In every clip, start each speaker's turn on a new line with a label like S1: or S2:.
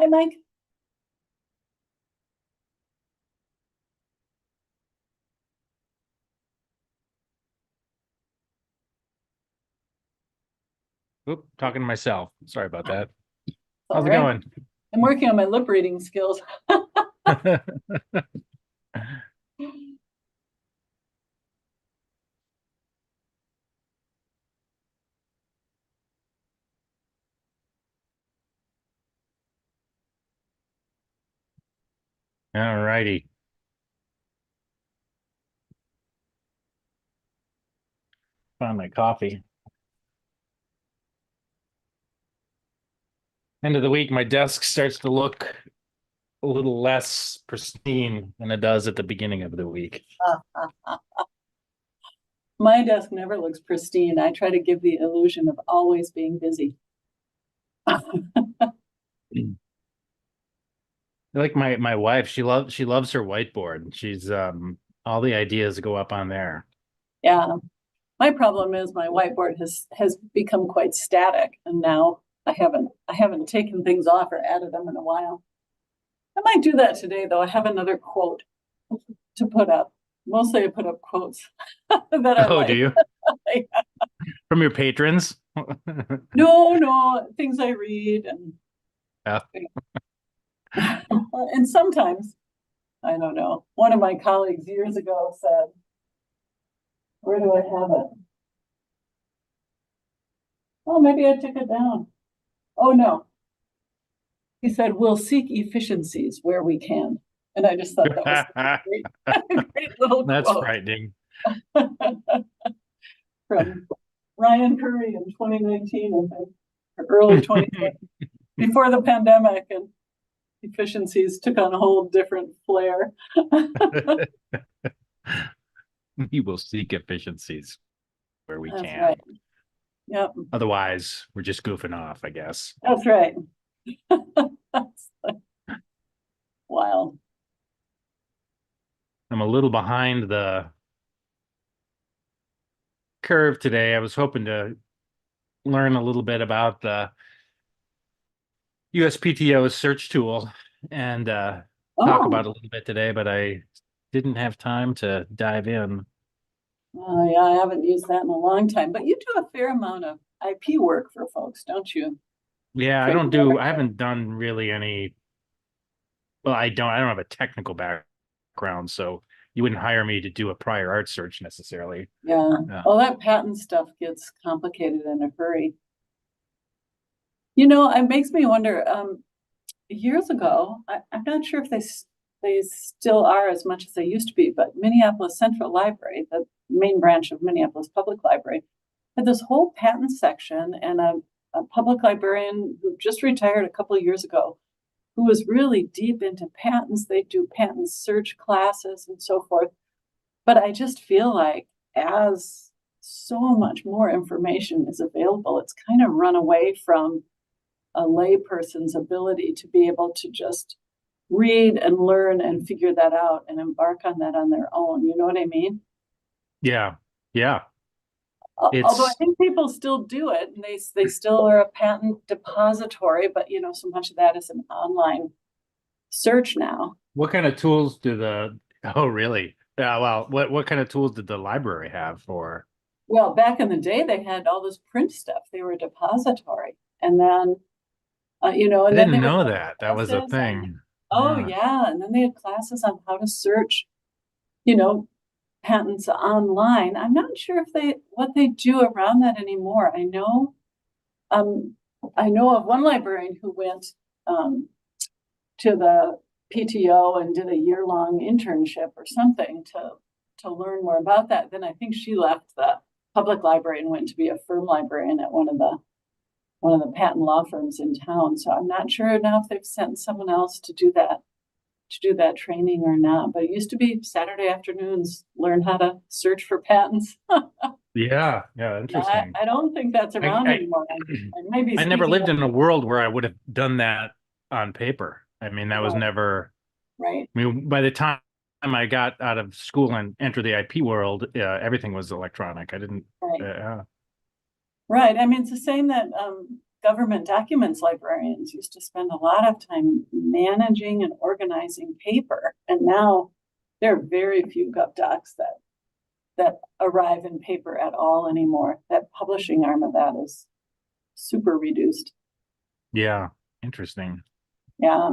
S1: Hi, Mike.
S2: Oop, talking to myself. Sorry about that.
S1: All
S2: How's it
S1: right.
S2: going?
S1: I'm working on my lip reading skills.
S2: All righty. Found my coffee. End of the week, my desk starts to look a little less pristine than it does at the beginning of the week.
S1: My desk never looks pristine. I try to give the illusion of always being busy.
S2: Like my wife, she loves her whiteboard. She's all the ideas go up on there.
S1: Yeah. My problem is my whiteboard has become quite static, and now I haven't taken things off or added them in a while. I might do that today though. I have another quote to put up. Mostly I put up quotes that I
S2: Oh, do
S1: like.
S2: you? From your patrons?
S1: No, things I read and
S2: Yeah.
S1: and sometimes I don't know. One of my colleagues years ago said, where do I have it? Oh, maybe I took it down. Oh, no. He said, we'll seek efficiencies where we can. And I just thought that was a great little
S2: That's
S1: quote
S2: frightening.
S1: from Ryan Curry in 2019, I think, or early 2020, before the pandemic, and efficiencies took on a whole different flair.
S2: We will seek efficiencies where we
S1: That's right.
S2: can.
S1: Yep,
S2: Otherwise, we're just goofing off, I guess.
S1: that's right. That's wild.
S2: I'm a little behind the curve today. I was hoping to learn a little bit about the USPTO search tool and talk
S1: Oh,
S2: about it a little bit today, but I didn't have time to dive in.
S1: yeah, I haven't used that in a long time, but you do a fair amount of IP work for folks, don't you?
S2: Yeah,
S1: Training
S2: I
S1: everything.
S2: haven't done really any, well, I don't have a technical background, so you wouldn't hire me to do a prior art search necessarily.
S1: Yeah.
S2: Uh,
S1: Well, that patent stuff gets complicated in a hurry. It makes me wonder, years ago, I'm not sure if they still are as much as they used to be, but Minneapolis Central Library, the main branch of Minneapolis Public Library, had this whole patent section, and a public librarian who just retired a couple of years ago, who was really deep into patents. They do patent search classes and so forth. But I just feel like as so much more information is available, it's kind of run away from a layperson's ability to be able to just read and learn and figure that out and embark on that on their own. You know what I mean?
S2: yeah, yeah.
S1: Although I
S2: It's
S1: think people still do it, and they still are a patent depository, but so much of that is an online search now.
S2: what kind of tools do the, oh, really? Yeah, well, what kind of tools did the library have for?
S1: Well, back in the day, they had all this print stuff. They were a depository, and then
S2: I
S1: and then they
S2: didn't
S1: would
S2: know
S1: have
S2: that. That was a
S1: classes on.
S2: thing.
S1: Oh
S2: Yeah.
S1: yeah, and then they had classes on how to search, you know, patents online. I'm not sure if they what they do around that anymore. Um, I know of one librarian who went um, to the PTO and did a year-long internship or something to learn more about that. Then I think she left the public library and went to be a firm librarian at one of the patent law firms in town. So I'm not sure now if they've sent someone else to do that training or not. But it used to be Saturday afternoons, learn how to search for patents.
S2: Yeah, yeah,
S1: I,
S2: interesting.
S1: I don't think that's
S2: I
S1: around
S2: I
S1: anymore. I may be
S2: I never
S1: speaking
S2: lived
S1: of
S2: in a world where I would have done that on paper. I mean, that was
S1: right,
S2: never,
S1: right,
S2: I mean, by the time I got out of school and entered the IP world, everything was electronic. I didn't,
S1: right,
S2: uh,
S1: right. I mean, it's the same that government documents librarians used to spend a lot of time managing and organizing paper. And now there are very few GovDocs that arrive in paper at all anymore. That publishing arm of that is super reduced.
S2: Yeah, interesting.
S1: Yeah,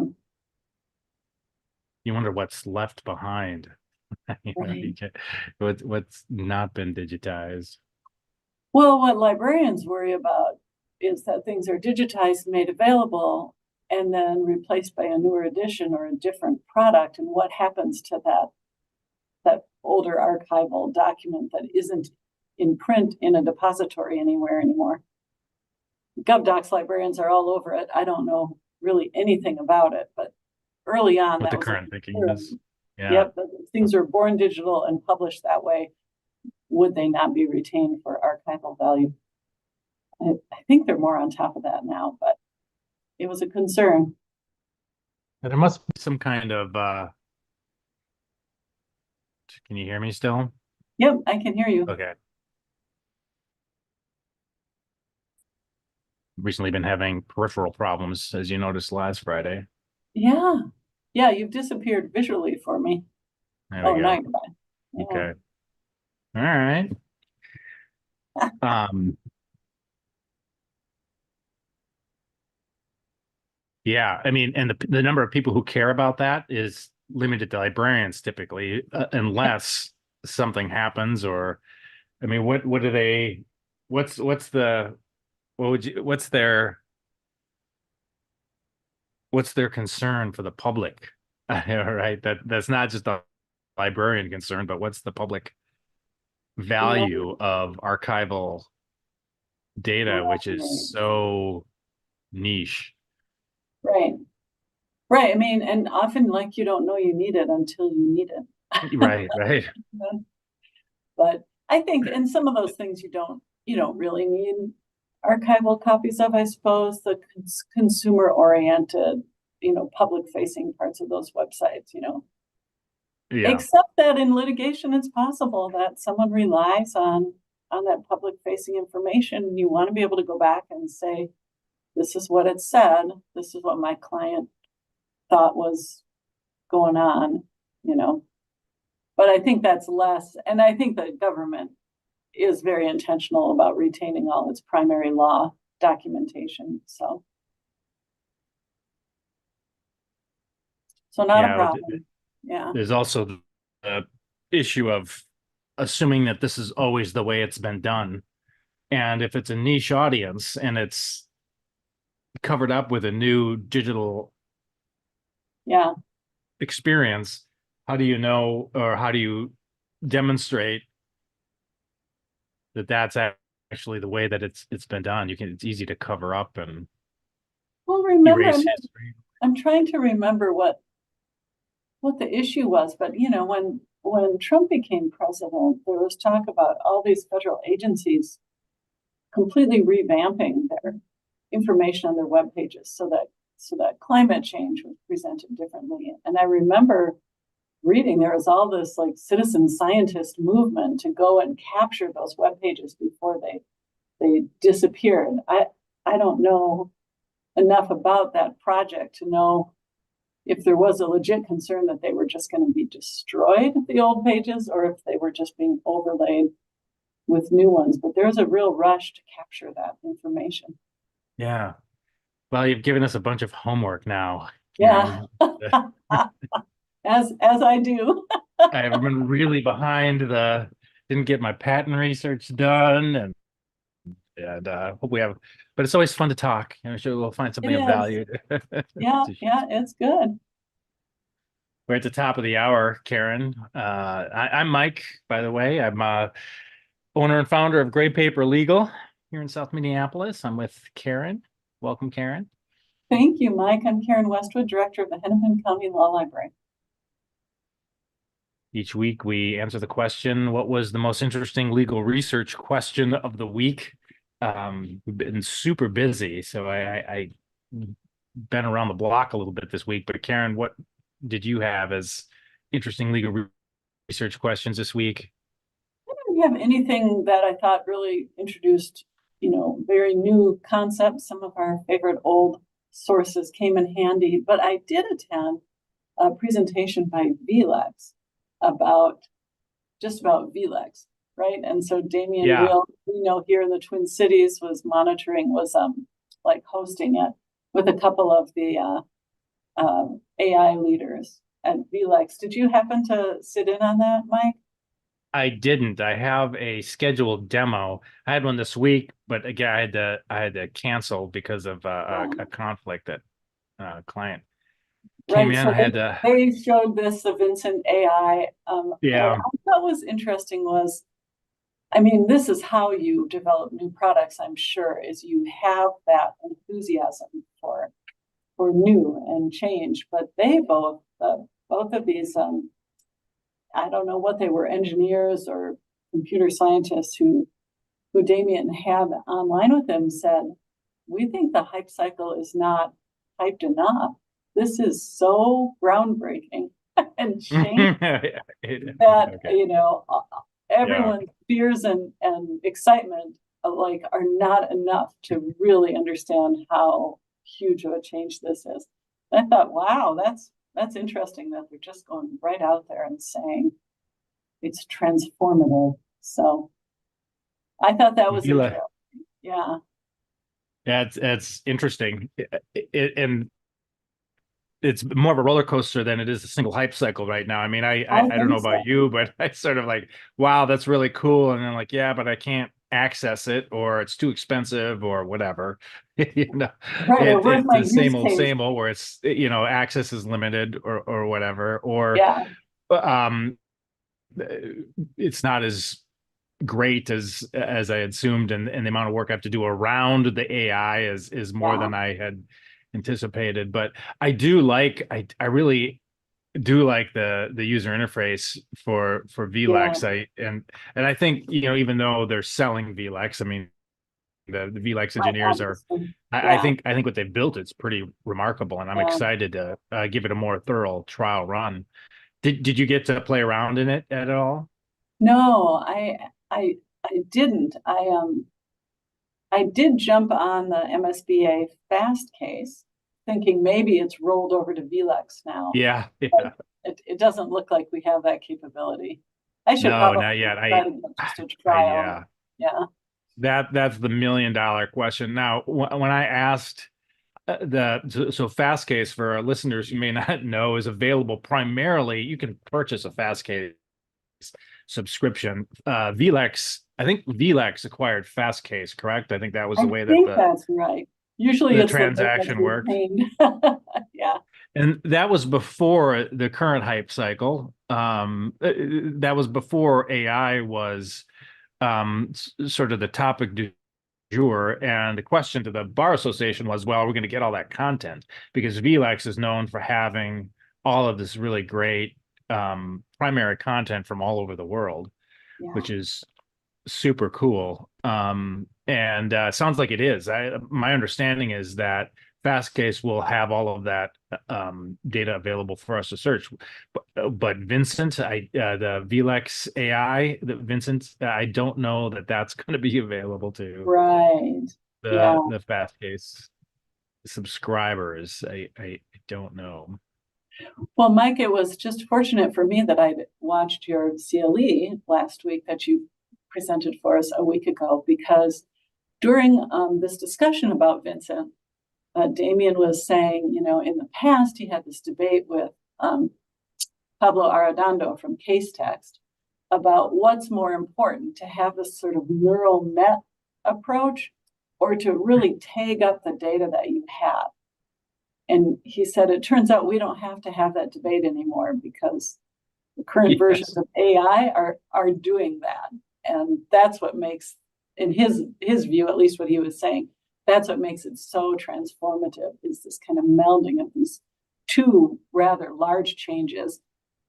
S2: You wonder what's left behind. You know,
S1: right.
S2: what's not been digitized.
S1: Well, what librarians worry about is that things are digitized and made available and then replaced by a newer edition or a different product. And what happens to that older archival document that isn't in print in a depository anywhere anymore? GovDocs librarians are all over it. I don't know really anything about it, but early on,
S2: What
S1: that
S2: the
S1: was
S2: current thinking is. Yeah.
S1: Yep, things are born digital and published that way. Would they not be retained for archival value? I think they're more on top of that now, but it was a concern.
S2: There must be some kind of can you hear me still?
S1: Yep, I can hear you.
S2: Okay. Recently been having peripheral problems, as you noticed last Friday.
S1: Yeah. Yeah, you've disappeared visually for me.
S2: There
S1: Oh,
S2: we
S1: now
S2: go.
S1: you're back. Yeah.
S2: Okay. All right. Yeah, I mean, and the number of people who care about that is limited to librarians typically, unless something happens or, I mean, what do they, what's the, what would you, what's their concern for the public? Right, that's not just a librarian concern, but what's the public value of archival data, which is so niche.
S1: Right. Right. I mean, and often like you don't know you need it until you need it.
S2: Right, right.
S1: But I think in some of those things you don't really need archival copies of, I suppose, the consumer oriented, public facing parts of those websites,
S2: Yeah.
S1: Except that in litigation, it's possible that someone relies on that public facing information. You want to be able to go back and say, this is what it said. This is what my client thought was going on, But I think that's less, and I think the government is very intentional about retaining all its primary law documentation. So not a problem. Yeah.
S2: There's also the issue of assuming that this is always the way it's been done. And if it's a niche audience and it's covered up with a new digital experience, how do you know, or how do you demonstrate that that's actually the way that it's been done? It's easy to cover up and
S1: remember,
S2: erase history.
S1: I'm trying to remember what the issue was, but when Trump became president, there was talk about all these federal agencies completely revamping their information on their web pages so that climate change was presented differently. And I remember reading there was all this like citizen scientist movement to go and capture those web pages before they disappeared. I don't know enough about that project to know if there was a legit concern that they were just going to be destroyed, the old pages, or if they were just being overlaid with new ones. But there's a real rush to capture that information.
S2: Yeah. Well, you've given us a bunch of homework now.
S1: Yeah. As I do.
S2: I've been really behind didn't get my patent research done and hope we have, but it's always fun to talk. I'm sure we'll find something of value.
S1: Yeah, it's good.
S2: We're at the top of the hour, Karen. I'm Mike, by the way. I'm owner and founder of Gray Paper Legal here in South Minneapolis. I'm with Karen. Welcome, Karen.
S1: Thank you, Mike. I'm Karen Westwood, director of the Hennepin County Law Library.
S2: Each week we answer the question, what was the most interesting legal research question of the week? We've been super busy, so I been around the block a little bit this week. But Karen, what did you have as interesting legal research questions this week?
S1: I didn't have anything that I thought really introduced very new concepts. Some of our favorite old sources came in handy, but I did attend a presentation by VLEX about VLEX, right? And so Damien
S2: Yeah.
S1: Real, here in the Twin Cities was like hosting it with a couple of the AI leaders at VLEX. Did you happen to sit in on that, Mike?
S2: I didn't. I have a scheduled demo. I had one this week, but again, I had to cancel because of a conflict that client came
S1: Right.
S2: in.
S1: So
S2: I had to,
S1: they showed this the Vincent AI. What I
S2: yeah.
S1: thought was interesting was, I mean, this is how you develop new products, I'm sure, is you have that enthusiasm for new and change. But they both of these, I don't know what they were, engineers or computer scientists who Damien had online with him, said, we think the hype cycle is not hyped enough. This is so groundbreaking and change that,
S2: Okay. Yeah.
S1: everyone's fears and excitement like are not enough to really understand how huge of a change this is. And I thought, wow, that's interesting that they're just going right out there and saying it's transformative. So I thought that was
S2: Vila,
S1: interesting. Yeah.
S2: that's interesting. And it's more of a roller coaster than it is a single hype cycle right now. I mean, I don't
S1: think
S2: know
S1: so.
S2: about you, but I sort of like, wow, that's really cool. And then like, yeah, but I can't access it, or it's too expensive or whatever. You know,
S1: Right. Or where's
S2: it's
S1: my
S2: the
S1: use case?
S2: same old where it's, access is limited or whatever, or
S1: Yeah.
S2: um it's not as great as I assumed, and the amount of work I have to do around the AI is more
S1: Yeah.
S2: than I had anticipated. But I really do like the user interface for
S1: Yeah.
S2: VLEX. And I think, even though they're selling VLEX, I mean the VLEX engineers are,
S1: Obviously.
S2: I
S1: Yeah.
S2: think what they've built, it's pretty remarkable, and I'm
S1: Yeah.
S2: excited to give it a more thorough trial run. Did you get to play around in it at all?
S1: No, I I didn't. I did jump on the MSBA fast case, thinking maybe it's rolled over to VLEX now.
S2: Yeah,
S1: But
S2: yeah.
S1: it doesn't look like we have that capability. I should
S2: No,
S1: probably
S2: not yet.
S1: try to get just a trial.
S2: Yeah.
S1: Yeah.
S2: That's the $1 million question. Now, when I asked so Fastcase, for our listeners who may not know, is available primarily. You can purchase a Fastcase subscription. VLEX, I think VLEX acquired Fastcase, correct? I think that was
S1: I
S2: the way that
S1: think that's right. Usually
S2: the
S1: it's that they get
S2: transaction worked.
S1: retained. Yeah.
S2: And that was before the current hype cycle. That was before AI was sort of the topic du jour. And the question to the Bar Association was, well, we're going to get all that content, because VLEX is known for having all of this really great primary content from all over the world,
S1: Yeah.
S2: which is super cool. And sounds like it is. My understanding is that Fastcase will have all of that data available for us to search. But Vincent, the VLEX AI, the Vincent, I don't know that that's going to be available to
S1: Right. Yeah.
S2: the Fastcase subscribers. I don't know.
S1: Well, Mike, it was just fortunate for me that I'd watched your CLE last week that you presented for us a week ago, because during this discussion about Vincent, Damien was saying, in the past, he had this debate with Pablo Arredondo from Casetext about what's more important, to have this sort of neural net approach or to really tag up the data that you have. And he said, it turns out we don't have to have that debate anymore, because the current versions
S2: Yes.
S1: of AI are doing that. And that's what makes, in his view, at least what he was saying, that's what makes it so transformative, is this kind of melding of these two rather large changes,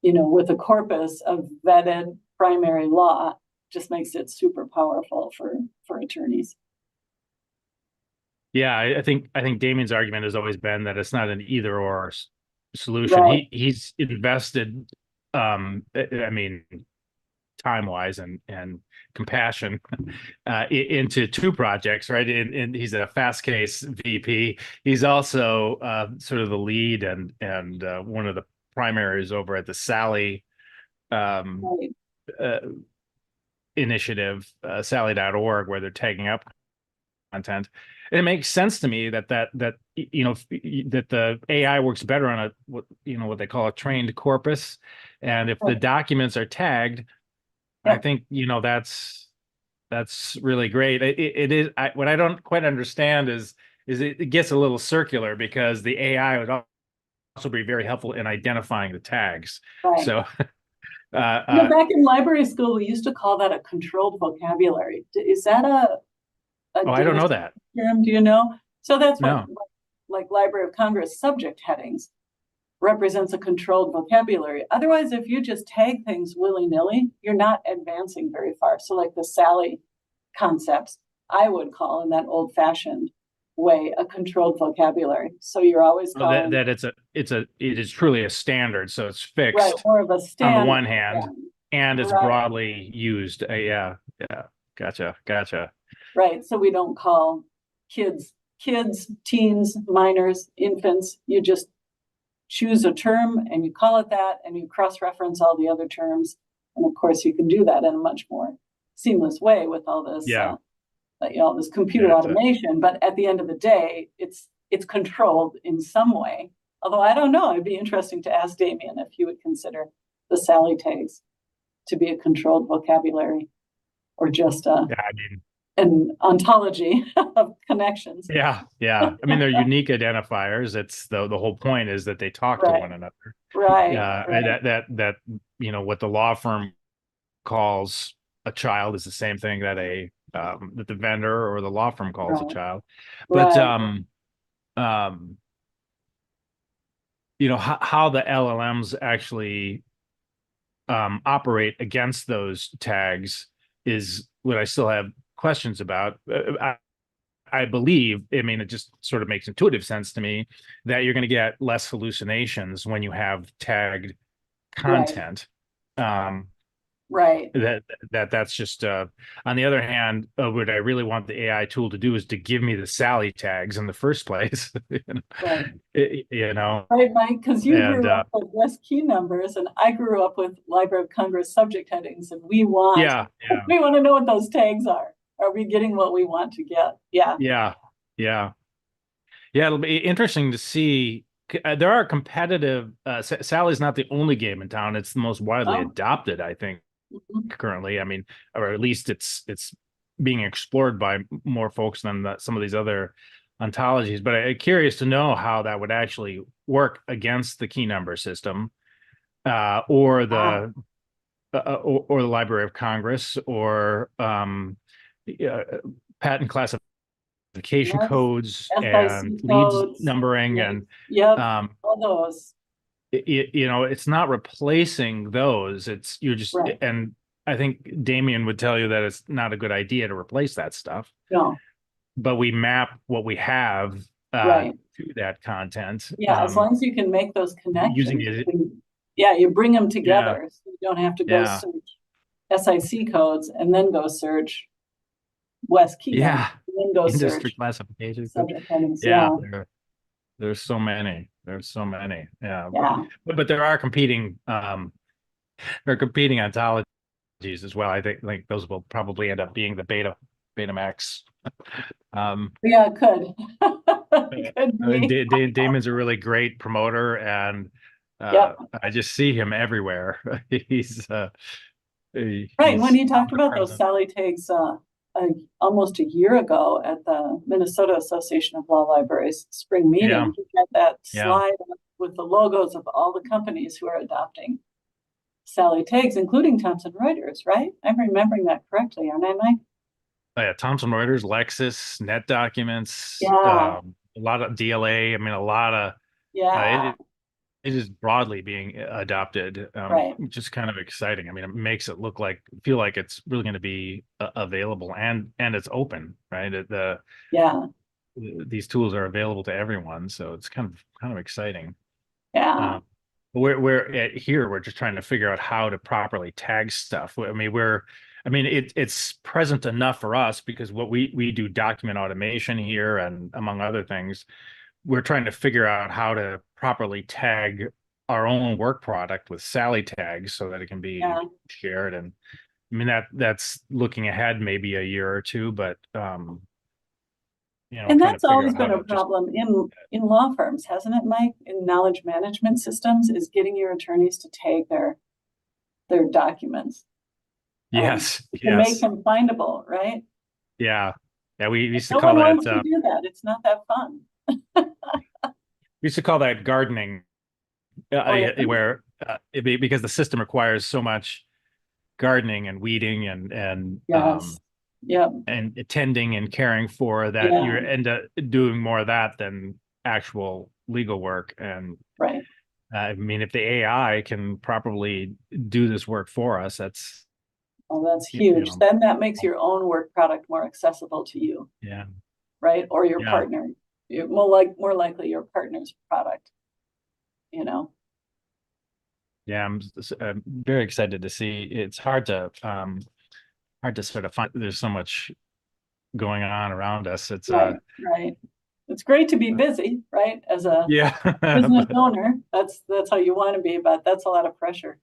S1: with a corpus of vetted primary law, just makes it super powerful for attorneys.
S2: Yeah, I think Damien's argument has always been that it's not an either or solution.
S1: Right.
S2: He's invested, I mean, time-wise and compassion into two projects, right? And he's a Fastcase VP. He's also sort of the lead and one of the primaries over at the Sally
S1: Right.
S2: initiative, Sally.org, where they're tagging up content. And it makes sense to me that that the AI works better on a what they call a trained corpus, and if the
S1: Right.
S2: documents are tagged, I think that's really great. It is. What I don't quite understand is it gets a little circular because the AI would also be very helpful in identifying the tags.
S1: Right.
S2: So,
S1: back in library school, we used to call that a controlled vocabulary. Is that a
S2: oh, I don't
S1: data
S2: know that.
S1: term? Do you know? So that's what,
S2: No.
S1: like Library of Congress subject headings represents a controlled vocabulary. Otherwise, if you just tag things willy-nilly, you're not advancing very far. So like the Sally concepts, I would call in that old-fashioned way a controlled vocabulary. So you're always calling
S2: that it is truly a standard, so it's fixed,
S1: right, more of a
S2: on the
S1: standard.
S2: one hand, and it's
S1: Right.
S2: broadly used. Yeah, gotcha.
S1: Right. So we don't call kids, teens, minors, infants. You just choose a term and you call it that, and you cross-reference all the other terms. And of course, you can do that in a much more seamless way with all this, this computer automation. But at the end of the day, it's controlled in some way. Although I don't know, it'd be interesting to ask Damien if he would consider the Sally tags to be a controlled vocabulary or just an ontology of connections.
S2: Yeah. I mean, they're unique identifiers. It's the whole point is that they talk to one another.
S1: Right.
S2: That what the law firm calls a child is the same thing that that the vendor or the law firm calls a child. But how the LLMs actually operate against those tags is what I still have questions about. I believe, I mean, it just sort of makes intuitive sense to me that you're going to get less hallucinations when you have tagged content.
S1: Right.
S2: That's just on the other hand, what I really want the AI tool to do is to give me the Sally tags in the first place.
S1: Right.
S2: Right,
S1: Mike, because you grew up with West key numbers and I grew up with Library of Congress subject headings, and we want to know what those tags are. Are we getting what we want to get? Yeah,
S2: it'll be interesting to see. There are competitive Sally's not the only game in town. It's the most widely adopted, I think, currently. I mean, or at least it's being explored by more folks than some of these other ontologies. But I'm curious to know how that would actually work against the key number system, or the Library of Congress, or patent classification codes and leads numbering and
S1: all those.
S2: It's not replacing those. It's you're just and I think Damien would tell you that it's not a good idea to replace that stuff.
S1: No.
S2: But we map what we have to that content.
S1: Yeah, as long as you can make those connections.
S2: Using it.
S1: You bring them together. So you don't have to go search SIC codes and then go search West Key.
S2: And
S1: then go
S2: industry
S1: search
S2: classifications.
S1: Subject headings.
S2: There's so many. But there are competing ontologies as well. I think like those will probably end up being the Betamax.
S1: It could.
S2: Damon's a really great promoter, and I just see him everywhere. He's
S1: when he talked about those Sally tags almost a year ago at the Minnesota Association of Law Libraries spring meeting, he had that slide with the logos of all the companies who are adopting Sally tags, including Thomson Reuters, right? I'm remembering that correctly, aren't I, Mike?
S2: Thomson Reuters, Lexis, NetDocuments, a lot of DLA. I mean, a lot of it is broadly being adopted, which is kind of exciting. I mean, it makes it feel like it's really going to be available and it's open, right? These tools are available to everyone, so it's kind of exciting. we're just trying to figure out how to properly tag stuff. I mean, it's present enough for us because what we do document automation here, and among other things, we're trying to figure out how to properly tag our own work product with Sally tags so that it can be
S1: Yeah.
S2: shared. And I mean, that's looking ahead maybe a year or two, but
S1: And
S2: trying to
S1: that's
S2: figure
S1: always
S2: out how
S1: been a
S2: to just
S1: problem in law firms, hasn't it, Mike? In knowledge management systems, is getting your attorneys to tag their documents
S2: yes,
S1: to make
S2: yes,
S1: them findable, right?
S2: yeah, yeah. We used to
S1: No
S2: call
S1: one
S2: that
S1: wants to do that. It's not that fun.
S2: we used to call that gardening,
S1: Oh yeah.
S2: where because the system requires so much gardening and weeding
S1: Yes. Yep.
S2: and attending and caring for that you
S1: Yeah.
S2: end up doing more of that than actual legal work. And
S1: Right.
S2: I mean, if the AI can properly do this work for us, that's
S1: Oh, that's
S2: you
S1: huge.
S2: know,
S1: Then that makes your own work product more accessible to you,
S2: yeah,
S1: right? Or your
S2: yeah,
S1: partner. More likely your partner's product, you know.
S2: yeah. I'm very excited to see. It's hard to sort of find. There's so much going on around us. It's
S1: Right, right. It's great to be busy, right? As a
S2: yeah,
S1: business
S2: but
S1: owner, that's how you want to be, but that's a lot of pressure.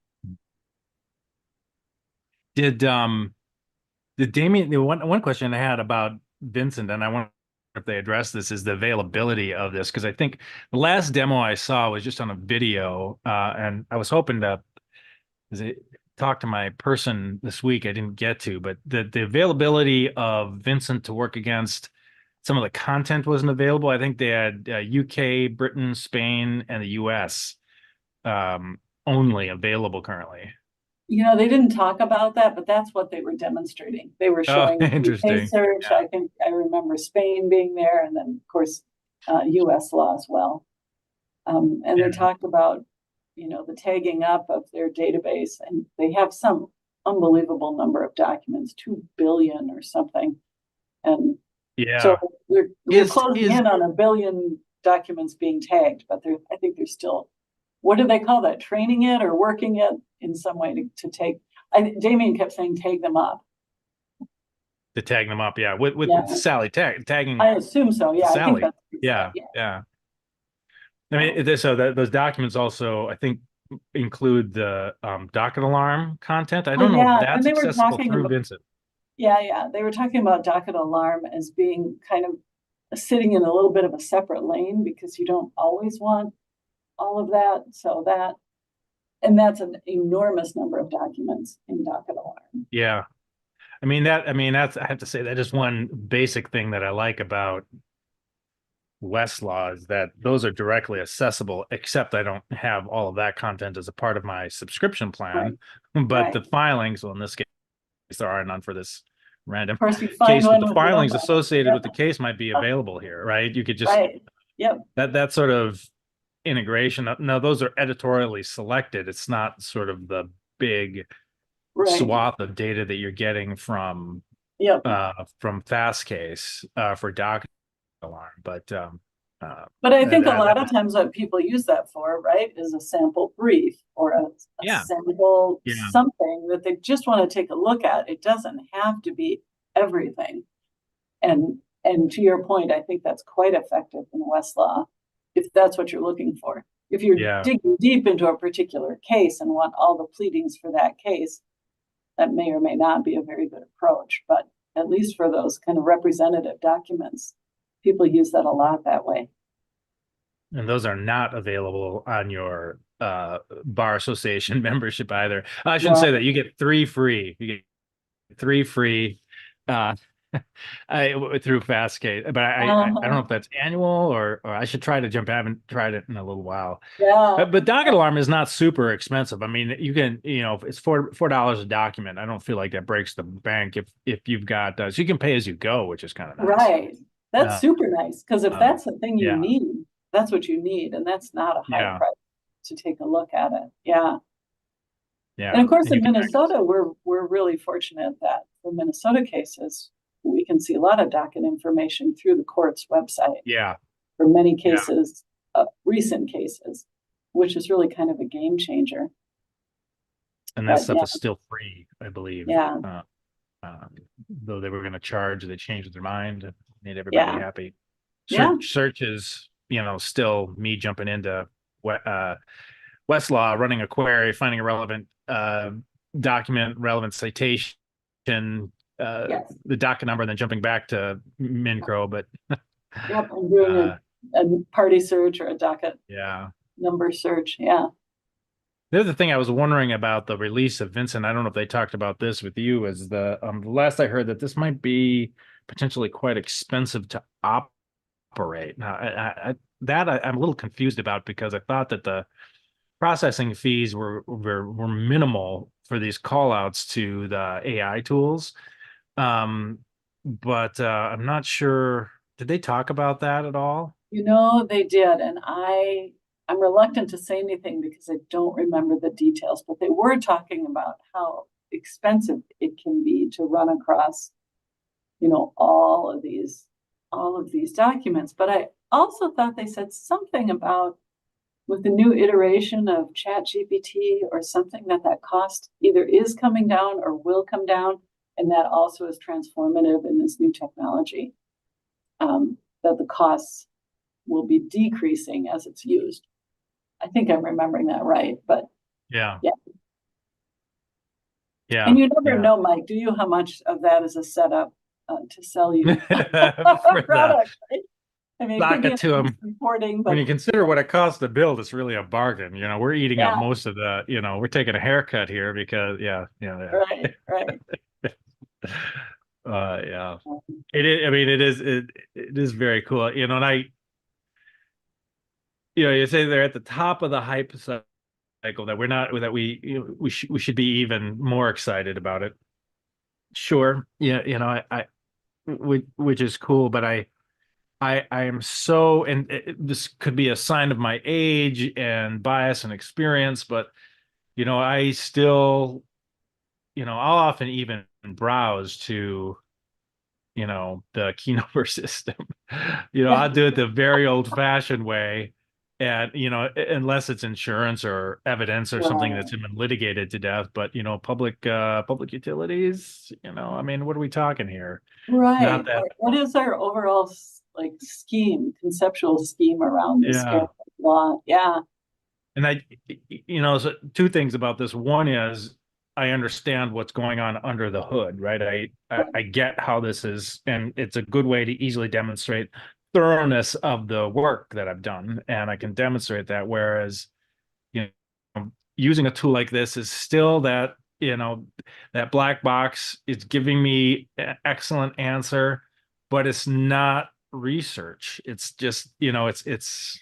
S2: did did Damien, the one question I had about Vincent, and I wonder if they addressed this, is the availability of this, because I think the last demo I saw was just on a video, and I was hoping to talk to my person this week. I didn't get to, but the availability of Vincent to work against some of the content wasn't available. I think they had UK, Britain, Spain, and the US only available currently.
S1: They didn't talk about that, but that's what they were demonstrating. They were
S2: Oh,
S1: showing UK
S2: interesting.
S1: search.
S2: Yeah.
S1: I think I remember Spain being there, and then of course US law as well. And they
S2: Yeah.
S1: talked about, the tagging up of their database, and they have some unbelievable number of documents, 2 billion or something. And so
S2: Yeah.
S1: we're closing
S2: Is
S1: in on 1 billion documents being tagged, but I think there's still, what do they call that? Training it or working it in some way to take. Damien kept saying tag them up.
S2: to tag them up, yeah, with
S1: Yeah,
S2: Sally tagging
S1: I assume so. Yeah, I think
S2: Sally.
S1: that's what he said.
S2: Yeah,
S1: Yeah.
S2: yeah. I mean, so that those documents also, I think, include the docket alarm content. I
S1: Well,
S2: don't know if
S1: yeah, and
S2: that's
S1: they were
S2: accessible
S1: talking
S2: through
S1: about,
S2: Vincent.
S1: yeah, they were talking about docket alarm as being kind of sitting in a little bit of a separate lane because you don't always want all of that. And that's an enormous number of documents in docket alarm.
S2: Yeah. I mean, that's, I have to say, that is one basic thing that I like about Westlaw is that those are directly accessible, except I don't have all of that content as a part of my subscription
S1: Right,
S2: plan. But
S1: right.
S2: the filings, well, in this case, there are none for this random
S1: Of course, you find
S2: case, but
S1: one
S2: the
S1: with the
S2: filings
S1: number on it.
S2: associated with the
S1: Yep.
S2: case might be available here, right? You could just
S1: Right. Yep.
S2: that sort of integration. No, those are editorially selected. It's not sort of the big
S1: Right.
S2: swath of data that you're getting
S1: Yep.
S2: from Fastcase for docket alarm.
S1: But I think a
S2: that,
S1: lot of times what people use that for, right, is a sample brief or a
S2: yeah,
S1: sample
S2: yeah,
S1: something that they just want to take a look at. It doesn't have to be everything. And to your point, I think that's quite effective in Westlaw if that's what you're looking for. If you're
S2: yeah,
S1: digging deep into a particular case and want all the pleadings for that case, that may or may not be a very good approach. But at least for those kind of representative documents, people use that a lot that way.
S2: and those are not available on your bar association membership either. I shouldn't say
S1: Right.
S2: that. You get 3 free. You get 3 free uh through Fastcase, but I don't know
S1: Uh-huh.
S2: if that's annual or I should try to jump. I haven't tried it in a little while.
S1: Yeah.
S2: But docket alarm is not super expensive. I mean, you can, if it's $4 a document, I don't feel like that breaks the bank if you've got so you can pay as you go, which is kind of nice.
S1: Right. That's
S2: Uh,
S1: super nice because if
S2: um,
S1: that's the thing you
S2: yeah,
S1: need, that's what you need, and that's not a high
S2: yeah,
S1: price to take a look at it. Yeah. And
S2: yeah,
S1: of course,
S2: and you
S1: in
S2: can access.
S1: Minnesota, we're really fortunate that for Minnesota cases, we can see a lot of docket information through the court's website
S2: Yeah,
S1: for many
S2: yeah,
S1: cases, recent cases. which is really kind of a game changer.
S2: And that
S1: But
S2: stuff
S1: yeah,
S2: is still free, I believe.
S1: yeah,
S2: Though they were going to charge, they changed their mind and made everybody
S1: yeah,
S2: happy.
S1: yeah,
S2: Search is, still me jumping into Westlaw, running a query, finding a relevant document, relevant citation,
S1: yes,
S2: the docket number, and then jumping back to MinCro. But
S1: yep. I'm doing
S2: uh,
S1: a party search or a docket
S2: yeah.
S1: number search. Yeah.
S2: The other thing I was wondering about the release of Vincent, I don't know if they talked about this with you, is the last I heard that this might be potentially quite expensive to operate. Now, I'm a little confused about, because I thought that the processing fees were minimal for these call outs to the AI tools. But I'm not sure. Did they talk about that at all?
S1: They did, and I'm reluctant to say anything because I don't remember the details, but they were talking about how expensive it can be to run across, all of these documents. But I also thought they said something about with the new iteration of ChatGPT or something that cost either is coming down or will come down, and that also is transformative in this new technology. That the costs will be decreasing as it's used. I think I'm remembering that right, but
S2: Yeah.
S1: yeah.
S2: Yeah.
S1: And you never
S2: Yeah.
S1: know, Mike, do you, how much of that is a setup to sell you
S2: For
S1: a
S2: the
S1: product, right? I mean, it could be
S2: docket to them.
S1: reporting,
S2: When
S1: but
S2: you consider what it costs to build, it's really a bargain. We're eating up
S1: yeah,
S2: most of the, we're taking a haircut here because, yeah.
S1: right.
S2: Yeah. It is, I mean, it is very cool. And you say they're at the top of the hype cycle, that we're not, that we should be even more excited about it. Sure. Yeah. Which is cool, but I am so, and this could be a sign of my age and bias and experience, but I still, I'll often even browse to, the Keynote system. I'll do it the very old-fashioned way, and unless it's insurance or evidence or something that's
S1: Right,
S2: been litigated to death. But public utilities, I mean, what are we talking here? Not
S1: right.
S2: that,
S1: What is our overall conceptual scheme around this area
S2: yeah.
S1: of law? Yeah,
S2: And so two things about this. One is I understand what's going on under the hood, right? I get how this is, and it's a good way to easily demonstrate thoroughness of the work that I've done, and I can demonstrate that. Whereas, using a tool like this is still that black box. It's giving me an excellent answer, but it's not research. It's just, it's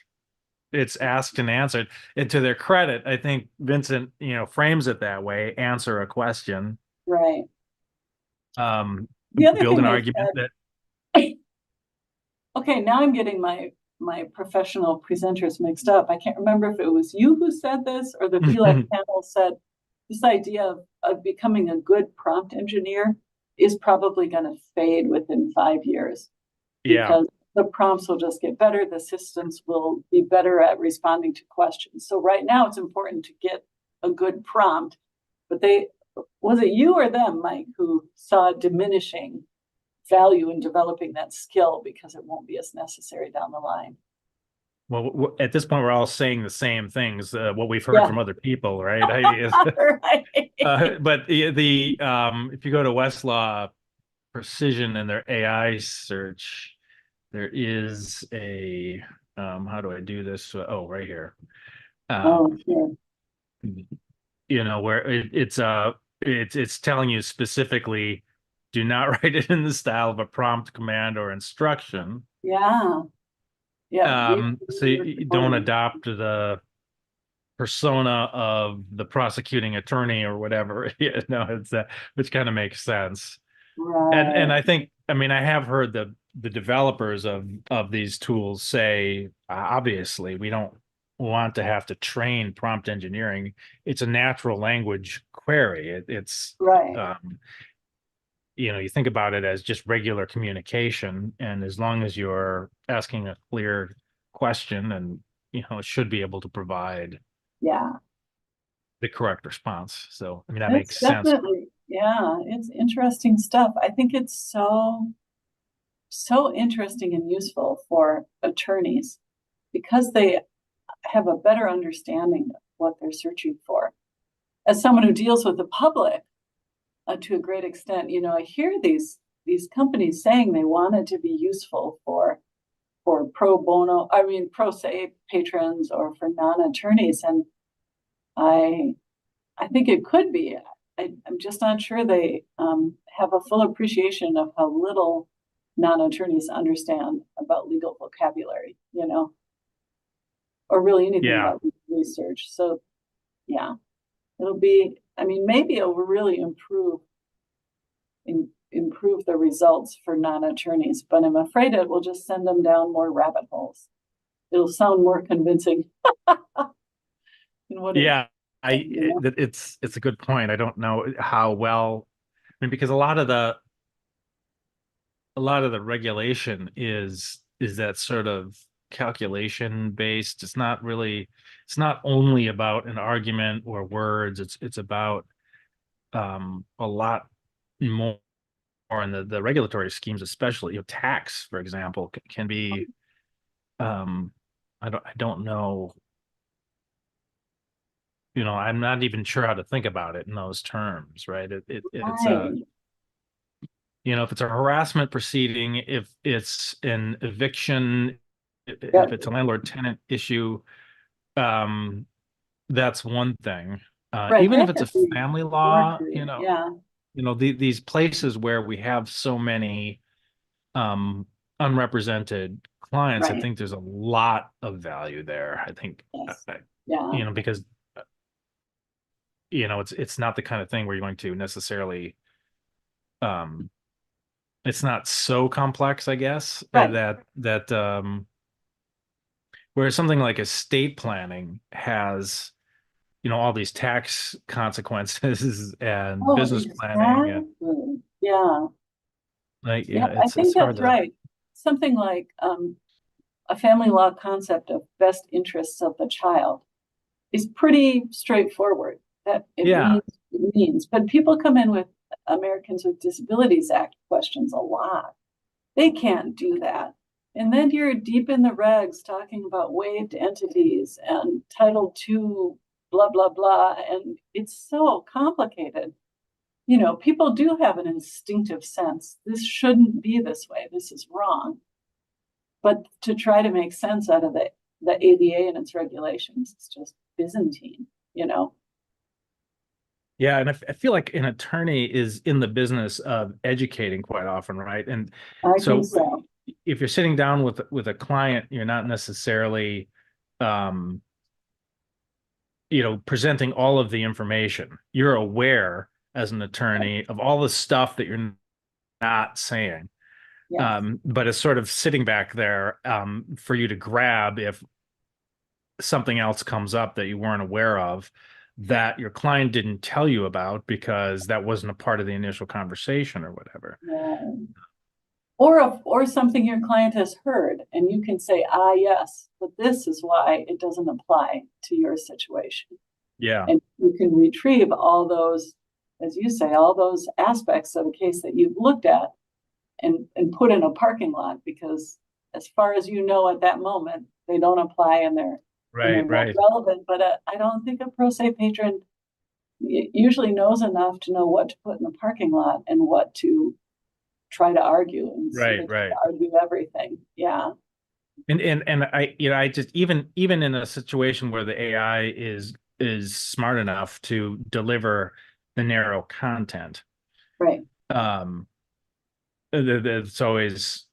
S2: asked and answered. And to their credit, I think Vincent, frames it that way: answer a question,
S1: right.
S2: um,
S1: The other
S2: build
S1: thing
S2: an
S1: they
S2: argument that,
S1: said, okay, now I'm getting my professional presenters mixed up. I can't remember if it was you who said this or the VLAC panel said this idea of becoming a good prompt engineer is probably going to fade within 5 years
S2: yeah.
S1: because the prompts will just get better. The systems will be better at responding to questions. So right now it's important to get a good prompt, but was it you or them, Mike, who saw diminishing value in developing that skill because it won't be as necessary down the line?
S2: Well, at this point, we're all saying the same things, what we've heard
S1: Yeah.
S2: from other people, right?
S1: Right.
S2: But if you go to Westlaw Precision and their AI search, there is how do I do this? Oh, right here.
S1: Oh, sure.
S2: Where it's telling you specifically, do not write it in the style of a prompt, command, or instruction.
S1: Yeah. Yeah.
S2: So you don't adopt the persona of the prosecuting attorney or whatever. It's which kind of makes sense. And
S1: Right.
S2: I think, I mean, I have heard the developers of these tools say, obviously, we don't want to have to train prompt engineering. It's a natural language query. It's
S1: Right.
S2: you think about it as just regular communication, and as long as you're asking a clear question and should be able to provide
S1: Yeah,
S2: the correct response. So, I mean, that
S1: it's
S2: makes sense.
S1: definitely, yeah, it's interesting stuff. I think it's so interesting and useful for attorneys because they have a better understanding of what they're searching for. As someone who deals with the public, to a great extent, I hear these companies saying they want it to be useful for pro bono, I mean pro se patrons or for non-attorneys, and I I think it could be. I'm just not sure they have a full appreciation of how little non-attorneys understand about legal vocabulary, or really anything
S2: Yeah.
S1: about research. So yeah, it'll be. I mean, maybe it will really improve the results for non-attorneys, but I'm afraid it will just send them down more rabbit holes. It'll sound more convincing than what it,
S2: Yeah. It's a good point. I don't know how well, I mean, because a lot of the regulation is that sort of calculation based. It's not only about an argument or words. It's about a lot more, and the regulatory schemes, especially, tax, for example, can be I don't know, I'm not even sure how to think about it in those terms, right? It's a,
S1: right,
S2: if it's a harassment proceeding, if it's an eviction, if
S1: yep,
S2: it's a landlord tenant issue, um, that's one thing.
S1: right.
S2: Even
S1: That
S2: if it's a
S1: could be
S2: family
S1: more
S2: law,
S1: true. Yeah,
S2: these places where we have so many unrepresented clients, I
S1: right.
S2: think there's a lot of value there. I think,
S1: Yes. Yeah,
S2: because it's not the kind of thing where you're going to necessarily, um, it's not so complex, I guess,
S1: right,
S2: that whereas something like estate planning has, all these tax consequences and
S1: oh,
S2: business planning, and
S1: exactly. Yeah,
S2: like,
S1: yeah, I
S2: it's
S1: think
S2: hard
S1: that's
S2: to.
S1: right. Something like a family law concept of best interests of the child is pretty straightforward. That
S2: Yeah,
S1: it means, but people come in with Americans with Disabilities Act questions a lot. They can't do that. And then you're deep in the regs talking about waived entities and Title II, blah, blah, blah. And it's so complicated. People do have an instinctive sense. This shouldn't be this way. This is wrong. But to try to make sense out of the ABA and its regulations, it's just Byzantine.
S2: yeah, and I feel like an attorney is in the business of educating quite often, right? And
S1: I think
S2: so
S1: so.
S2: if you're sitting down with a client, you're not necessarily, um, presenting all of the information. You're aware as an attorney of all the stuff that you're not saying.
S1: Yes.
S2: But it's sort of sitting back there, for you to grab if something else comes up that you weren't aware of, that your client didn't tell you about because that wasn't a part of the initial conversation or whatever.
S1: Yeah. Or something your client has heard, and you can say, yes, but this is why it doesn't apply to your situation.
S2: Yeah.
S1: And you can retrieve all those, as you say, all those aspects of a case that you've looked at and put in a parking lot because as far as you know at that moment, they don't apply and they're
S2: Right,
S1: not
S2: right.
S1: relevant. But I don't think a pro se patron usually knows enough to know what to put in the parking lot and what to try to argue, and so
S2: Right,
S1: they try
S2: right.
S1: to argue everything. Yeah,
S2: And I just, even in a situation where the AI is smart enough to deliver the narrow content,
S1: right,
S2: um, it's always,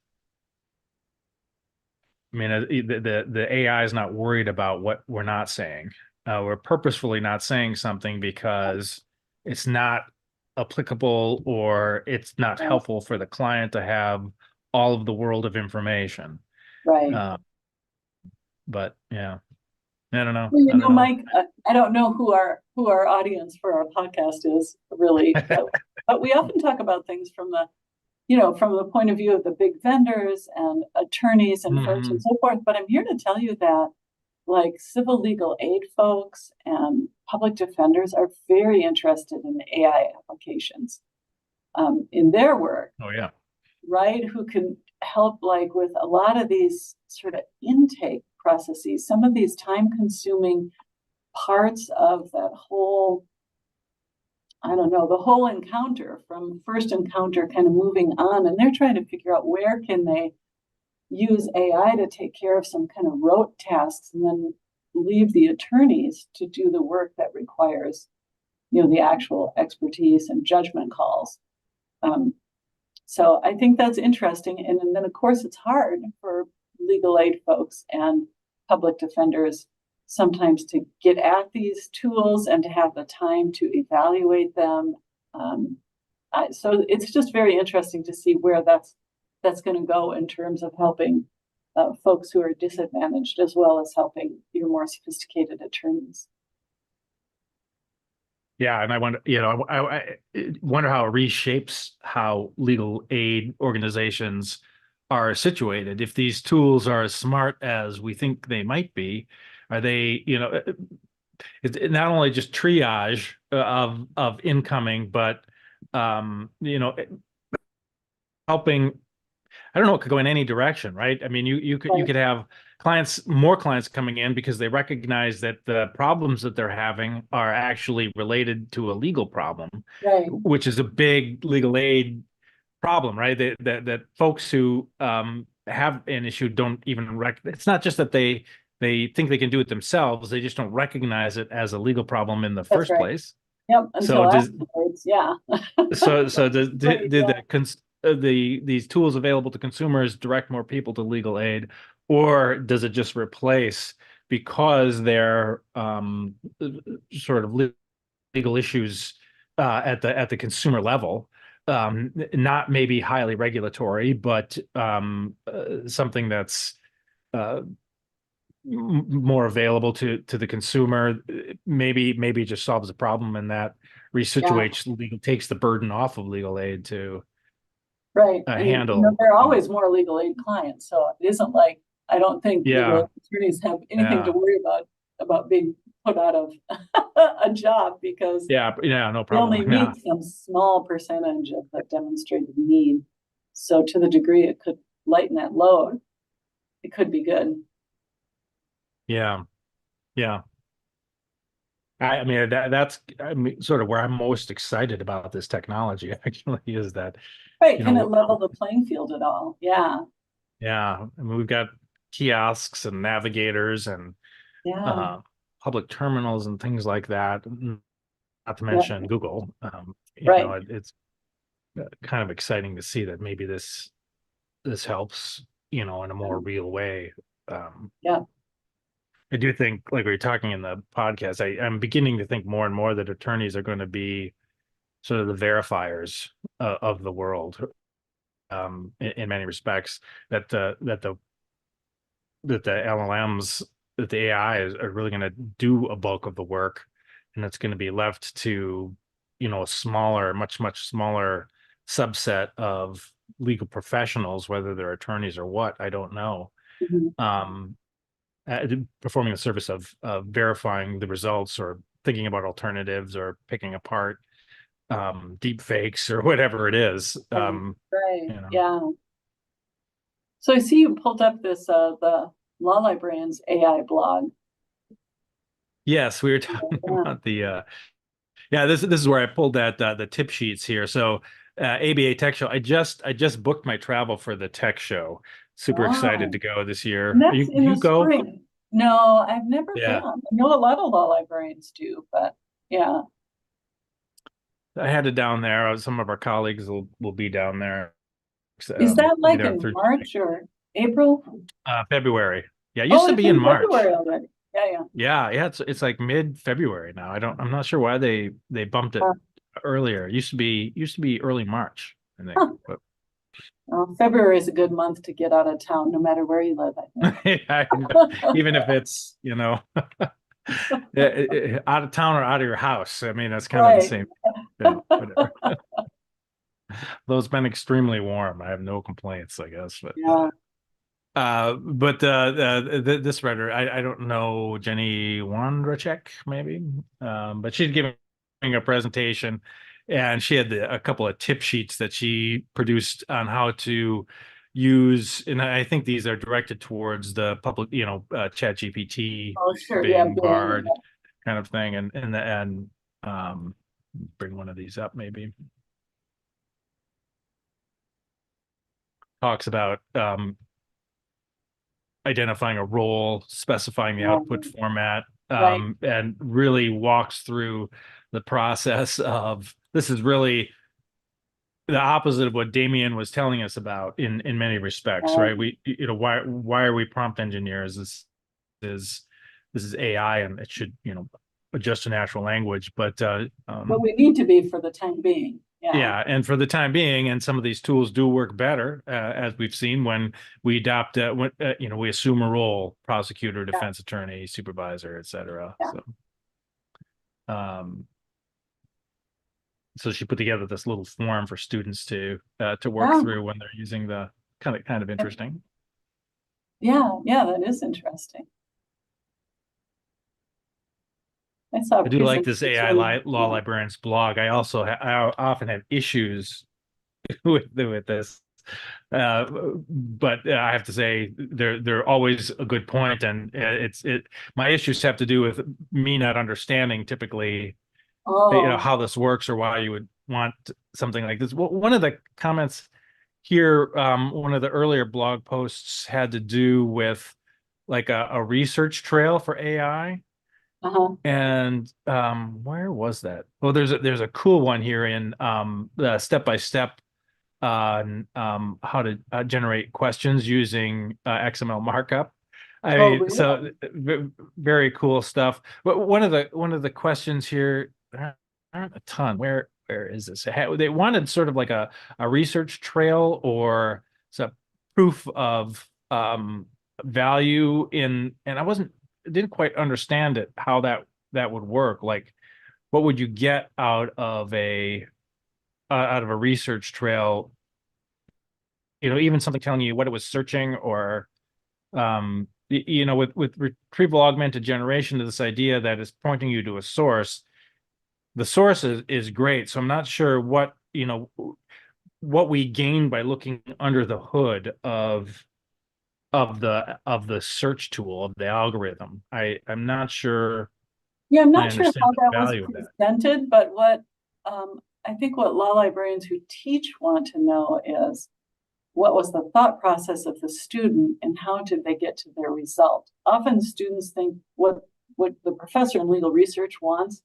S2: I mean, the AI is not worried about what we're not saying. We're purposefully not saying something because it's not applicable or it's not
S1: right,
S2: helpful for the client to have all of the world of information.
S1: right.
S2: Uh, but yeah, I don't know.
S1: Well,
S2: I don't know.
S1: Mike, I don't know who our audience for our podcast is really, but we often talk about things from the point of view of the big vendors and attorneys and firms and
S2: Mhm.
S1: so forth. But I'm here to tell you that like civil legal aid folks and public defenders are very interested in AI applications in their work,
S2: Oh yeah.
S1: right? Who can help like with a lot of these sort of intake processes, some of these time-consuming parts of that whole, I don't know, the whole encounter from first encounter kind of moving on, and they're trying to figure out where can they use AI to take care of some kind of rote tasks and then leave the attorneys to do the work that requires, the actual expertise and judgment calls. So I think that's interesting. And then, of course, it's hard for legal aid folks and public defenders sometimes to get at these tools and to have the time to evaluate them. So it's just very interesting to see where that's going to go in terms of helping folks who are disadvantaged, as well as helping your more sophisticated attorneys.
S2: Yeah, and I wonder, I wonder how it reshapes how legal aid organizations are situated. If these tools are as smart as we think they might be, are they, it's not only just triage of incoming, but helping. I don't know, it could go in any direction, right? I mean, you could have more clients coming in because they recognize that the problems that they're having are actually related to a legal problem,
S1: Right.
S2: which is a big legal aid problem, right? That folks who have an issue don't even it's not just that they think they can do it themselves, they just don't recognize it as a legal problem in the first place.
S1: Yep. Until
S2: So
S1: afterwards, yeah.
S2: these tools available to consumers direct more people to legal aid, or does it just replace, because they're sort of legal issues at the consumer level, not maybe highly regulatory, but something that's more available to the consumer, maybe it just solves a problem, and that resituates legal, takes the burden off of legal aid to handle.
S1: There are always more legal aid clients, so it isn't like, I don't think legal aid attorneys have anything to worry about being put out of a job, because
S2: no
S1: they
S2: problem.
S1: only meet some small percentage of the demonstrated need. So to the degree it could lighten that load, it could be good.
S2: Yeah. I mean, that's sort of where I'm most excited about this technology, actually, is that.
S1: Right. Can it level the playing field at all? Yeah.
S2: Yeah. I mean, we've got kiosks and navigators and public terminals and things like that, not to mention Google. It's kind of exciting to see that maybe this helps, in a more real way. I do think, like we were talking in the podcast, I'm beginning to think more and more that attorneys are going to be sort of the verifiers of the world, in many respects. That the LLMs, that the AI are really going to do a bulk of the work, and it's going to be left to, a smaller, much smaller subset of legal professionals, whether they're attorneys or what, I don't know. Performing the service of verifying the results, or thinking about alternatives, or picking apart deep fakes, or whatever it is.
S1: Yeah. So I see you pulled up this the Law Librarians AI blog.
S2: Yes, we were talking about the this is where I pulled that the tip sheets here. So ABA Tech Show. I just booked my travel for the tech show. Super excited to go this year.
S1: And that's in the spring. No, I've never been. I know a lot of law librarians do, but yeah.
S2: I headed down there. Some of our colleagues will be down there.
S1: Is that like in March or April?
S2: February. Yeah, it used to be in March.
S1: February already. Yeah.
S2: It's like mid-February now. I'm not sure why they bumped it earlier. It used to be early March, I think. But
S1: well, February is a good month to get out of town, no matter where you live, I think.
S2: Even if it's, out of town or out of your house. I mean, that's kind of the same thing. Whatever. Though it's been extremely warm. I have no complaints, I guess. But But this writer, I don't know, Jenny Wandrachek, maybe, but she's giving a presentation, and she had a couple of tip sheets that she produced on how to use, and I think these are directed towards the public, Chat GPT,
S1: Oh, sure, yeah,
S2: Bing,
S1: Bing.
S2: Bard, kind of thing, and um, bring one of these up, maybe. Talks about identifying a role, specifying the output format,
S1: Right.
S2: and really walks through the process of this is really the opposite of what Damien was telling us about in many respects, right? We, why are we prompt engineers? Is this is AI and it should, adjust to natural language, but
S1: But we need to be for the time being. Yeah.
S2: yeah, and for the time being, and some of these tools do work better, as we've seen when we adopt, we assume a role: prosecutor,
S1: Yeah.
S2: defense attorney, supervisor, etc.
S1: Yeah.
S2: So she put together this little form for students to work through when they're using the kind of interesting.
S1: Yeah, that is interesting.
S2: I do like this AI law librarian's blog. I also I often have issues with this. But I have to say they're always a good point, and my issues have to do with me not understanding typically, how this works or why you would want something like this. Well, one of the comments here, one of the earlier blog posts had to do with like a research trail for AI. And where was that? Well, there's a cool one here in the step-by-step on how to generate questions using XML markup. I mean, so very cool stuff. But one of the questions here, there aren't a ton. Where is this? They wanted sort of like a research trail or some proof of value in, and didn't quite understand it, how that would work. Like, what would you get out of a research trail, even something telling you what it was searching, or with retrieval augmented generation, to this idea that is pointing you to a source. The source is great, so I'm not sure what we gain by looking under the hood of the search tool, of the algorithm. I'm not sure.
S1: Yeah, I'm
S2: I
S1: not sure
S2: understand
S1: how
S2: the
S1: that was
S2: value of that.
S1: presented, but I think what law librarians who teach want to know is, what was the thought process of the student and how did they get to their result? Often students think what the professor in legal research wants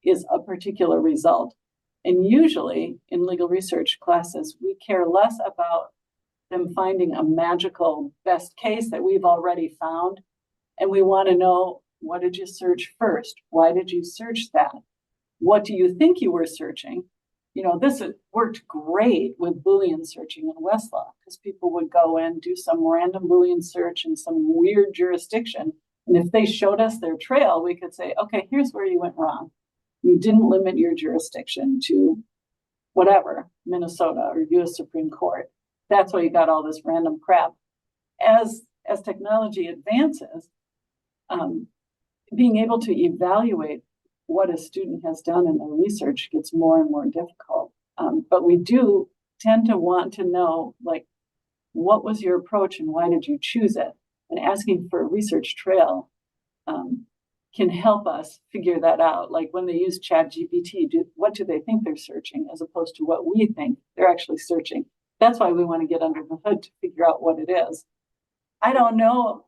S1: is a particular result. And usually in legal research classes, we care less about them finding a magical best case that we've already found. And we want to know, what did you search first? Why did you search that? What do you think you were searching? This worked great with Boolean searching in Westlaw, because people would go in, do some random Boolean search in some weird jurisdiction. And if they showed us their trail, we could say, okay, here's where you went wrong. You didn't limit your jurisdiction to whatever, Minnesota or US Supreme Court. That's why you got all this random crap. As technology advances, being able to evaluate what a student has done in their research gets more and more difficult. But we do tend to want to know, like, what was your approach and why did you choose it? And asking for a research trail can help us figure that out. Like when they use Chat GPT, what do they think they're searching as opposed to what we think they're actually searching? That's why we want to get under the hood to figure out what it is. I don't know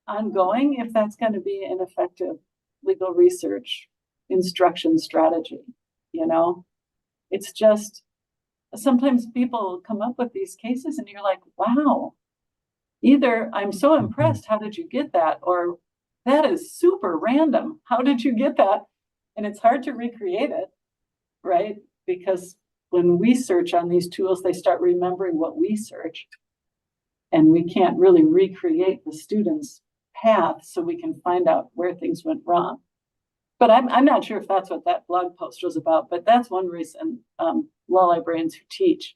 S1: ongoing if that's going to be an effective legal research instruction strategy. It's just, sometimes people come up with these cases and you're like, wow, either I'm so impressed, how did you get that? Or that is super random, how did you get that? And it's hard to recreate it, right? Because when we search on these tools, they start remembering what we searched, and we can't really recreate the student's path so we can find out where things went wrong. But I'm not sure if that's what that blog post was about, but that's one reason law librarians who teach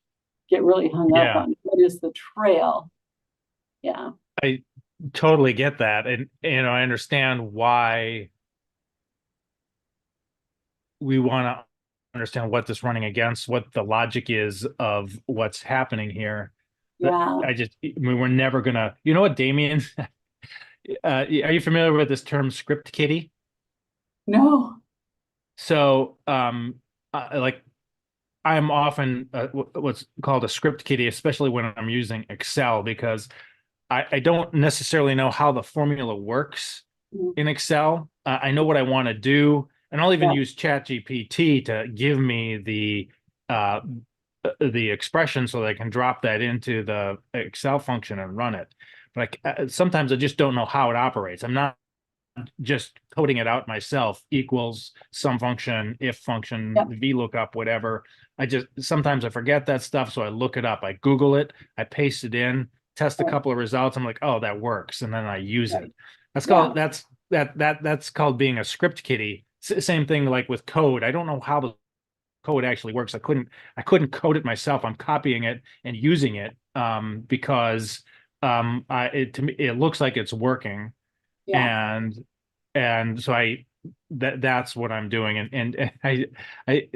S1: get really hung up on what is the trail. Yeah.
S2: I totally get that. And, I understand why we want to understand what this running against, what the logic is of what's happening here. But
S1: Yeah,
S2: I mean, we're never gonna, you know what, Damien? Are you familiar with this term script kiddie?
S1: no,
S2: So, like I'm often what's called a script kiddie, especially when I'm using Excel, because I don't necessarily know how the formula works
S1: mm,
S2: in Excel. I know what I want to do, and I'll even
S1: yeah,
S2: use ChatGPT to give me uh, the expression so that I can drop that into the Excel function and run it. But sometimes I just don't know how it operates. I'm not just coding it out myself, equals some function, if function,
S1: yeah,
S2: VLOOKUP, whatever. I just sometimes I forget that stuff, so I look it up, I Google it, I paste it in, test a
S1: right,
S2: couple of results. I'm like, oh, that works, and then I use it.
S1: right,
S2: That's
S1: yeah,
S2: called that's called being a script kiddie. Same thing like with code. I don't know how the code actually works. I couldn't code it myself. I'm copying it and using it because to me it looks like it's working,
S1: yeah.
S2: and so that's what I'm doing. And I I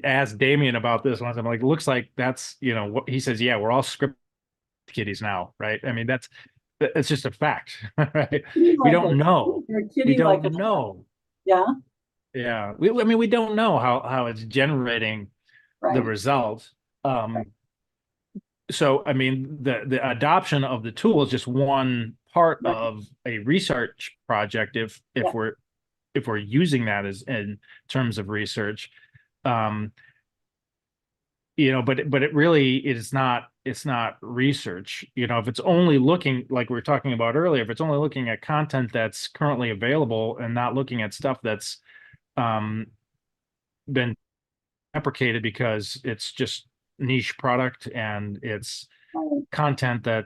S2: asked Damien about this once. I'm like, looks like that's what he says. Yeah, we're all script kiddies now, right? I mean, that's just a fact, right?
S1: Kitty
S2: We
S1: like
S2: don't
S1: a,
S2: know.
S1: you're a
S2: We
S1: kitty like a
S2: don't
S1: dog.
S2: know.
S1: Yeah,
S2: Yeah, I mean, we don't know how it's generating the
S1: right,
S2: result.
S1: right,
S2: So I mean, the adoption of the tool is just one part
S1: right,
S2: of a research project. If
S1: yeah,
S2: we're using that as in terms of research, um, but it really it's not research. If it's only looking like we were talking about earlier, if it's only looking at content that's currently available and not looking at stuff that's um, been deprecated because it's just niche product and it's
S1: right.
S2: content that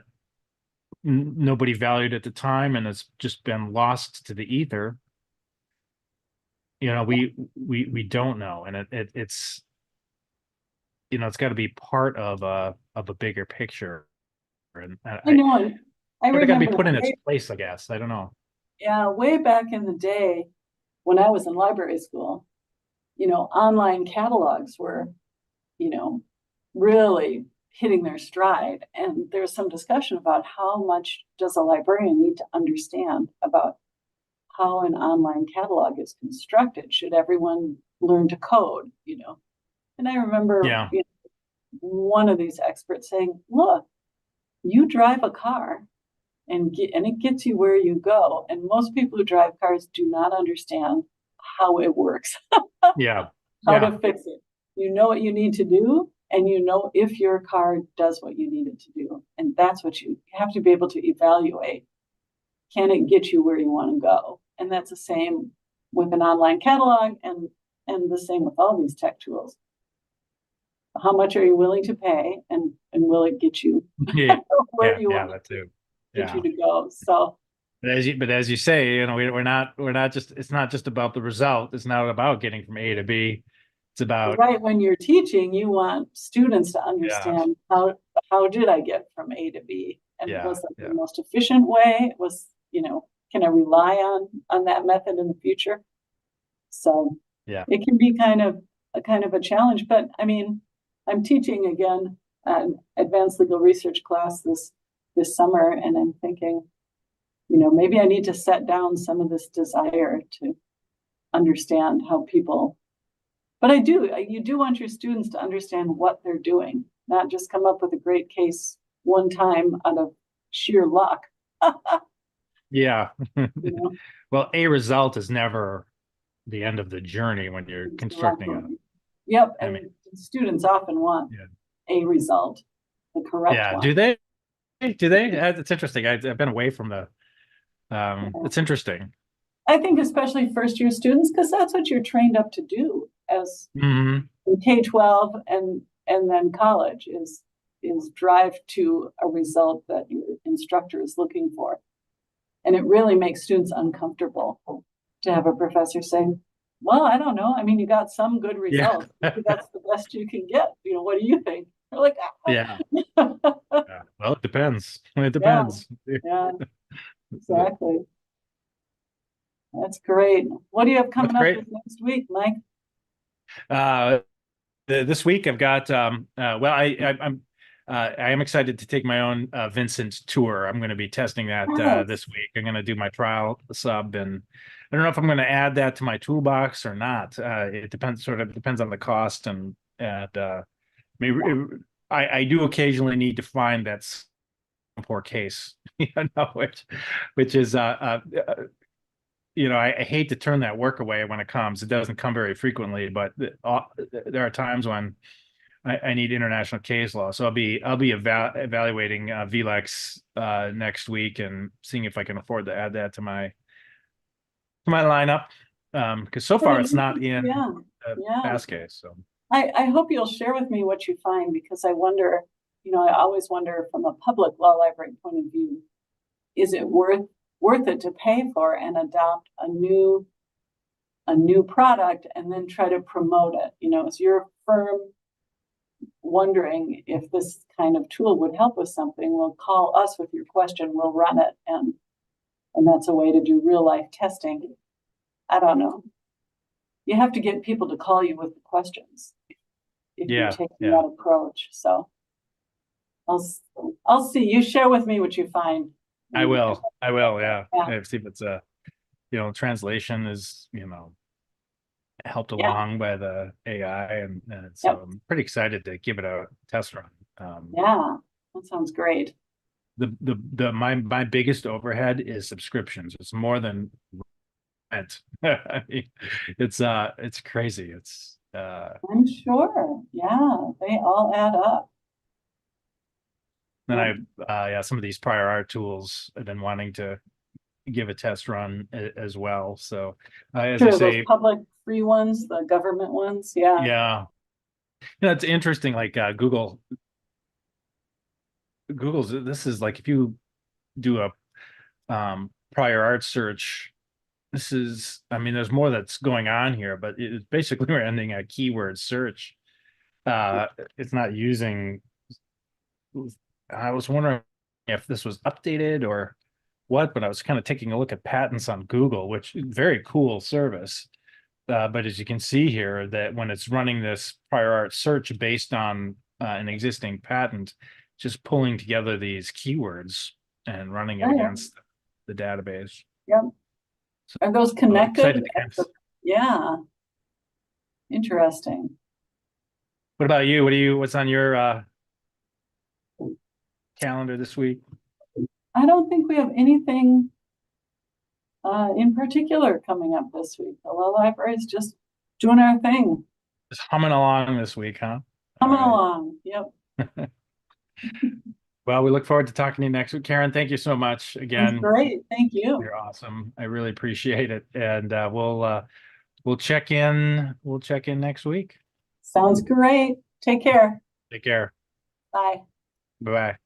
S2: nobody valued at the time and it's just been lost to the ether. We don't know, and it's got to be part of a bigger picture, and
S1: I know, and I
S2: sort of got to be
S1: remember
S2: put in its
S1: way,
S2: place, I guess. I don't know.
S1: yeah, way back in the day when I was in library school, online catalogs were, you know, really hitting their stride. And there's some discussion about how much does a librarian need to understand about how an online catalog is constructed? Should everyone learn to code, And I remember
S2: Yeah,
S1: one of these experts saying, look, you drive a car and it gets you where you go. And most people who drive cars do not understand how it works,
S2: yeah,
S1: how
S2: yeah,
S1: to fix it. You know what you need to do, and you know if your car does what you need it to do. And that's what you have to be able to evaluate. Can it get you where you want to go? And that's the same with an online catalog and the same with all these tech tools. How much are you willing to pay and will it get you
S2: yeah,
S1: where
S2: yeah,
S1: you
S2: yeah.
S1: want
S2: That too.
S1: to get you
S2: Yeah.
S1: to go? So
S2: But as you say, we're not just. It's not just about the result. It's not about getting from A to B. It's about
S1: right when you're teaching, you want students to
S2: yeah,
S1: understand how did I get from A to B? And
S2: yeah,
S1: was that the
S2: yeah,
S1: most efficient way? Can I rely on that method in the future? So
S2: yeah.
S1: it can be kind of a challenge. But I mean, I'm teaching again an advanced legal research class this summer, and I'm thinking, maybe I need to set down some of this desire to understand how people. But you do want your students to understand what they're doing, not just come up with a great case one time out of sheer luck.
S2: Yeah.
S1: You know,
S2: Well, a result is never the end of the journey when you're constructing
S1: exactly. Yep,
S2: I mean,
S1: and students often want
S2: yeah.
S1: a result, the correct
S2: Yeah.
S1: one.
S2: Do they? Do they? It's interesting. I've been away from it's interesting.
S1: I think especially first year students, because that's what you're trained up to do as
S2: Hmm.
S1: in K-12 and then college is drive to a result that your instructor is looking for. And it really makes students uncomfortable to have a professor saying, well, I don't know. I mean, you got some good
S2: Yeah.
S1: results. Maybe that's the best you can get. What do you think? We're like,
S2: Yeah.
S1: "Ah."
S2: Yeah. Well, it depends. It
S1: Yeah,
S2: depends.
S1: yeah, exactly. That's great. What do you have
S2: That's
S1: coming up
S2: great.
S1: this next week, Mike?
S2: Uh, this week I've got well I am excited to take my own Vincent tour. I'm going to be testing that
S1: Yes.
S2: this week. I'm going to do my trial sub, and I don't know if I'm going to add that to my toolbox or not. It depends, sort of depends on the cost, and I do occasionally need to find that poor case, which is I hate to turn that work away when it comes. It doesn't come very frequently, but there are times when I need international case law. So I'll be evaluating VLEX next week and seeing if I can afford to add that to my lineup. Because so far it's not in
S1: Yeah, yeah.
S2: fast case. So
S1: I hope you'll share with me what you find because I wonder, I always wonder from a public law library point of view, is it worth it to pay for and adopt a new product and then try to promote it? Is your firm wondering if this kind of tool would help with something? Well, call us with your question, we'll run it, and that's a way to do real life testing. I don't know. You have to get people to call you with the questions if you're
S2: yeah,
S1: taking
S2: yeah,
S1: that approach. So I'll see. You share with me what you find.
S2: I will. I will. Yeah.
S1: Yeah,
S2: I see if it's translation is helped
S1: yeah,
S2: along by the AI, and so
S1: yep,
S2: I'm pretty excited to give it a test run.
S1: yeah. That sounds great.
S2: My biggest overhead is subscriptions. It's more than rent. I mean, it's crazy. It's
S1: I'm sure. Yeah, they all add up.
S2: then
S1: Yep.
S2: yeah, some of these prior art tools I've been wanting to give a test run as well. So as I
S1: True, those
S2: say,
S1: public free ones, the government ones. Yeah.
S2: yeah, it's interesting. Like Google's this is like if you do a prior art search, this is, I mean, there's more that's going on here, but it's basically we're ending a keyword search. Uh, it's not using, I was wondering if this was updated or what, but I was kind of taking a look at patents on Google, which very cool service. But as you can see here, that when it's running this prior art search based on an existing patent, just pulling together these keywords and running it
S1: Oh, yeah.
S2: against the database.
S1: Yep. Are those
S2: So
S1: connected?
S2: excited to kind of,
S1: Yeah. Interesting.
S2: what about you? What's on your calendar this week?
S1: I don't think we have anything in particular coming up this week. The law library is just doing our thing,
S2: Just humming along this week, huh? All
S1: coming
S2: right.
S1: along. Yep.
S2: Well, we look forward to talking to you next week. Karen, thank you so much
S1: That's
S2: again.
S1: great. Thank you.
S2: You're awesome. I really appreciate it. And we'll check in. We'll check in next week.
S1: Sounds great. Take care.
S2: Take care.
S1: Bye.
S2: Bye bye.